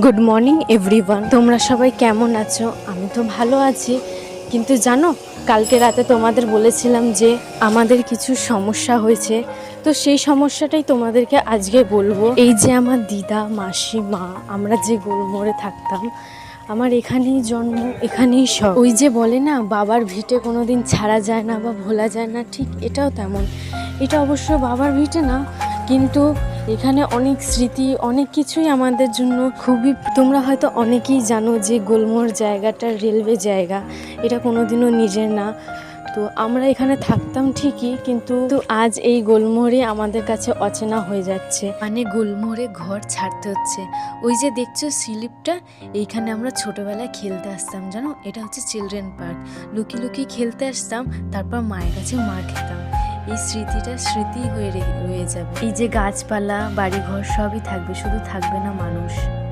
Good morning everyone. তোমরা সবাই কেমন আছো? আমি তো ভালো আছি, কিন্তু জানো কালকে রাতে তোমাদের বলেছিলাম যে আমাদের কিছু সমস্যা হয়েছে, তো সেই সমস্যাটাই তোমাদেরকে আজকে বলবো। এই যে আমার দিদা, মাসি, মা, আমরা যে গুলমোড়ে থাকতাম, আমার এখানেই জন্ম, এখানেই সব। ওই যে বলে না, বাবার ভিটে কোনো দিন ছাড়া যায় না বা ভোলা যায় না, ঠিক এটাও তেমন। এটা অবশ্য বাবার ভিটে না, কিন্তু এখানে অনেক স্মৃতি, অনেক কিছুই আমাদের জন্য খুবই। তোমরা হয়তো অনেকেই জানো যে গুলমোড় জায়গাটা রেলওয়ে জায়গা, এটা কোনোদিনও নিজের না। তো আমরা এখানে থাকতাম ঠিকই, কিন্তু আজ এই গুলমোড়ে আমাদের কাছে অচেনা হয়ে যাচ্ছে, মানে গুলমোড়ে ঘর ছাড়তে হচ্ছে। ওই যে দেখছো স্লিপটা, এইখানে আমরা ছোটবেলায় খেলতে আসতাম, জানো এটা হচ্ছে চিলড্রেন পার্ক। লুকিয়ে লুকিয়ে খেলতে আসতাম, তারপর মায়ের কাছে মার খেতাম। এই স্মৃতিটা স্মৃতি হয়ে রয়ে যাবে। এই যে গাছপালা, বাড়িঘর সবই থাকবে, শুধু থাকবে না মানুষ।